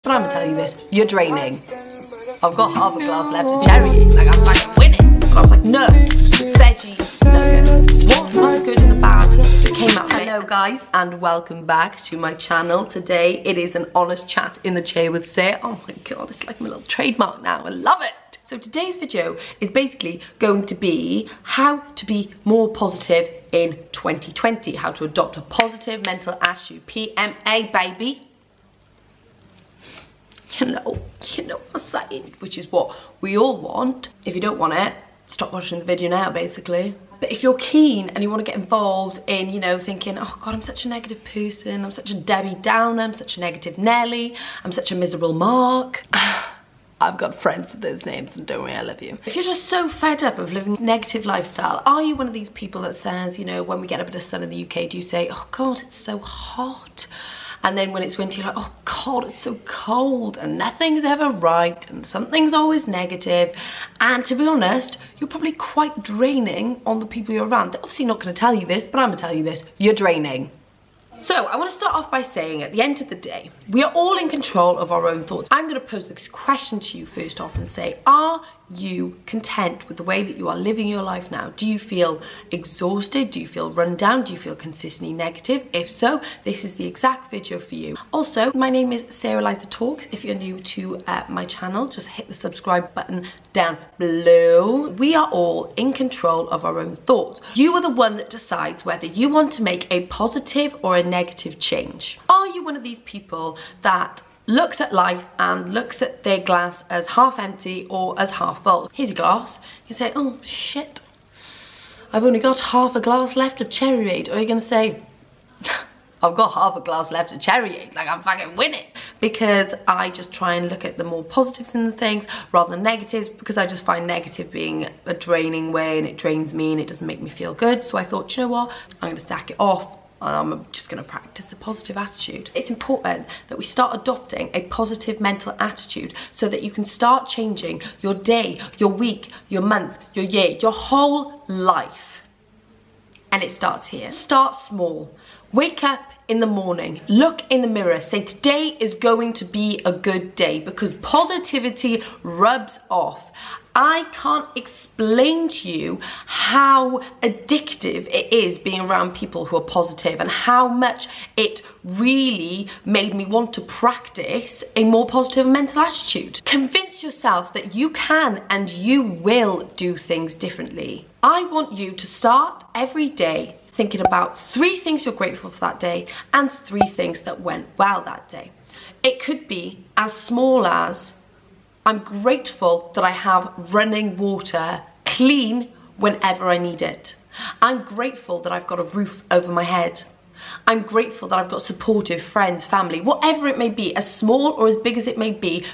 But I'm gonna tell you this, you're draining. I've got half a glass left of cherry, like I'm fucking winning. But I was like, no, veggie nugget. What was the good and the bad that came out? Hello guys, and welcome back to my channel. Today it is an honest chat in the chair with Say. Oh my god, it's like my little trademark now, I love it. So today's video is basically going to be how to be more positive in 2020. How to adopt a positive mental attitude, PMA baby. You know what I'm saying, which is what we all want. If you don't want it, stop watching the video now, basically. But if you're keen and you want to get involved in, you know, thinking, oh God, I'm such a negative person, I'm such a Debbie Downer, I'm such a negative Nelly, I'm such a miserable Mark. I've got friends with those names and don't worry, I love you. If you're just so fed up of living a negative lifestyle, are you one of these people that says, you know, when we get a bit of sun in the UK, do you say, oh God, it's so hot? And then when it's winter, you're like, oh God, it's so cold and nothing's ever right and something's always negative. And to be honest, you're probably quite draining on the people you're around. They're obviously not gonna tell you this, but I'm gonna tell you this, you're draining. So I want to start off by saying at the end of the day, we are all in control of our own thoughts. I'm going to pose this question to you first off and say, are you content with the way that you are living your life now? Do you feel exhausted? Do you feel run down? Do you feel consistently negative? If so, this is the exact video for you. Also, my name is ELIZA Talks. If you're new to my channel, just hit the subscribe button down below. We are all in control of our own thoughts. You are the one that decides whether you want to make a positive or a negative change. Are you one of these people that looks at life and looks at their glass as half empty or as half full? Here's your glass. You say, oh shit, I've only got half a glass left of cherryade. Or you're gonna say, I've got half a glass left of cherryade, like I'm fucking winning. Because I just try and look at the more positives in the things rather than negatives, because I just find negative being a draining way and it drains me and it doesn't make me feel good. So I thought, you know what, I'm gonna sack it off. I'm just going to practice a positive attitude. It's important that we start adopting a positive mental attitude so that you can start changing your day, your week, your month, your year, your whole life. And it starts here. Start small. Wake up in the morning, look in the mirror, say today is going to be a good day, because positivity rubs off. I can't explain to you how addictive it is being around people who are positive and how much it really made me want to practice a more positive mental attitude. Convince yourself that you can and you will do things differently. I want you to start every day thinking about 3 things you're grateful for that day and 3 things that went well that day. It could be as small as, I'm grateful that I have running water, clean whenever I need it. I'm grateful that I've got a roof over my head. I'm grateful that I've got supportive friends, family, whatever it may be, as small or as big as it may be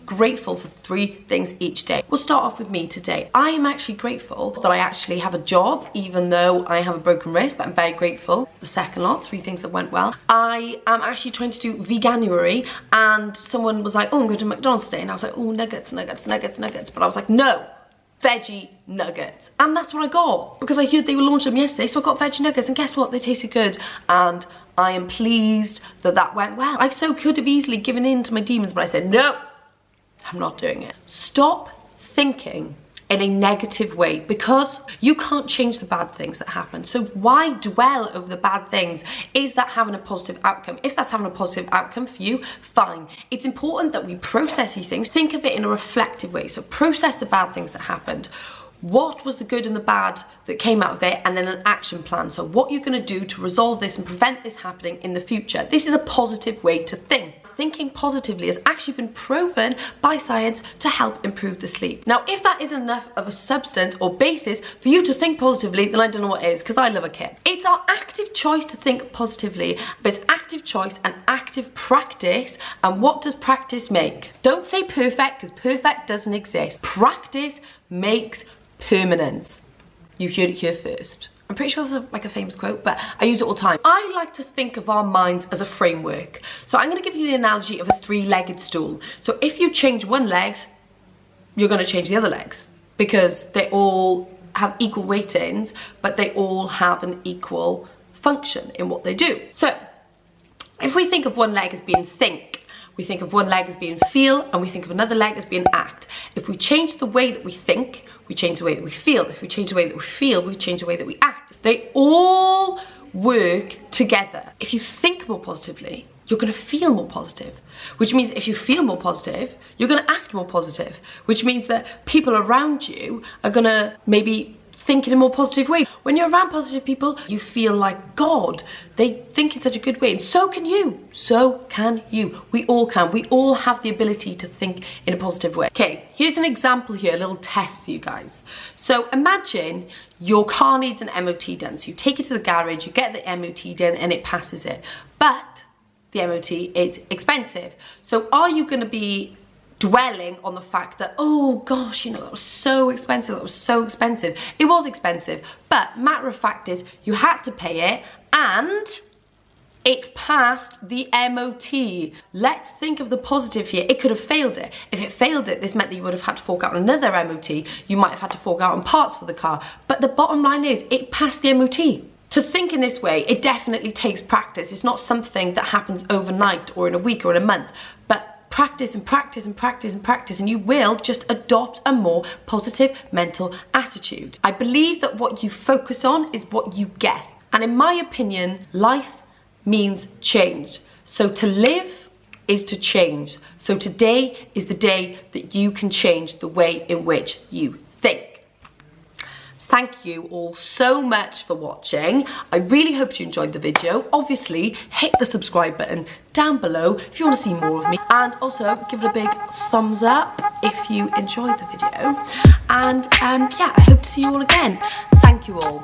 grateful for 3 things each day. We'll start off with me today. I am actually grateful that I actually have a job, even though I have a broken wrist, but I'm very grateful. The second lot, 3 things that went well. I am actually trying to do veganuary, and someone was like, oh, I'm going to McDonald's today, and I was like, oh, nuggets, nuggets, nuggets, nuggets, but I was like, no. Veggie nuggets, and that's what I got because I heard they were launching them yesterday, so I got veggie nuggets, and guess what, they tasted good, and I am pleased that that went well. I so could have easily given in to my demons, but I said no, I'm not doing it. Stop thinking in a negative way, because you can't change the bad things that happen, so why dwell over the bad things? Is that having a positive outcome? If that's having a positive outcome for you, fine. It's important that we process these things. Think of it in a reflective way, so process the bad things that happened. What was the good and the bad that came out of it, and then an action plan. So what you're going to do to resolve this and prevent this happening in the future. This is a positive way to think. Thinking positively has actually been proven by science to help improve the sleep. Now, if that isn't enough of a substance or basis for you to think positively, then I don't know what is, because I love a kid. It's our active choice to think positively, but it's active choice and active practice. And what does practice make? Don't say perfect, because perfect doesn't exist. Practice makes permanence. You heard it here first. I'm pretty sure that's like a famous quote, but I use it all the time. I like to think of our minds as a framework. So I'm going to give you the analogy of a 3-legged stool. So if you change one leg, you're going to change the other legs, because they all have equal weightings, but they all have an equal function in what they do. So if we think of one leg as being think, we think of one leg as being feel, and we think of another leg as being act. If we change the way that we think, we change the way that we feel. If we change the way that we feel, we change the way that we act. They all work together. If you think more positively, you're going to feel more positive, which means if you feel more positive, you're going to act more positive, which means that people around you are going to maybe think in a more positive way. When you're around positive people, you feel like God. They think in such a good way, and so can you. So can you. We all can. We all have the ability to think in a positive way. Okay, here's an example here, a little test for you guys. So imagine your car needs an MOT done. So you take it to the garage, you get the MOT done, and it passes it. But the MOT is expensive. So are you going to be dwelling on the fact that, oh gosh, you know, that was so expensive, that was so expensive? It was expensive, but matter of fact is you had to pay it and it passed the MOT. Let's think of the positive here. It could have failed it. If it failed it, this meant that you would have had to fork out another MOT. You might have had to fork out on parts for the car. But the bottom line is it passed the MOT. To think in this way, it definitely takes practice. It's not something that happens overnight or in a week or in a month, but practice and practice and practice and practice, and you will just adopt a more positive mental attitude. I believe that what you focus on is what you get. And in my opinion, life means change. So to live is to change. So today is the day that you can change the way in which you think. Thank you all so much for watching. I really hope you enjoyed the video. Obviously, hit the subscribe button down below if you want to see more of me. And also, give it a big thumbs up if you enjoyed the video. And yeah, I hope to see you all again. Thank you all.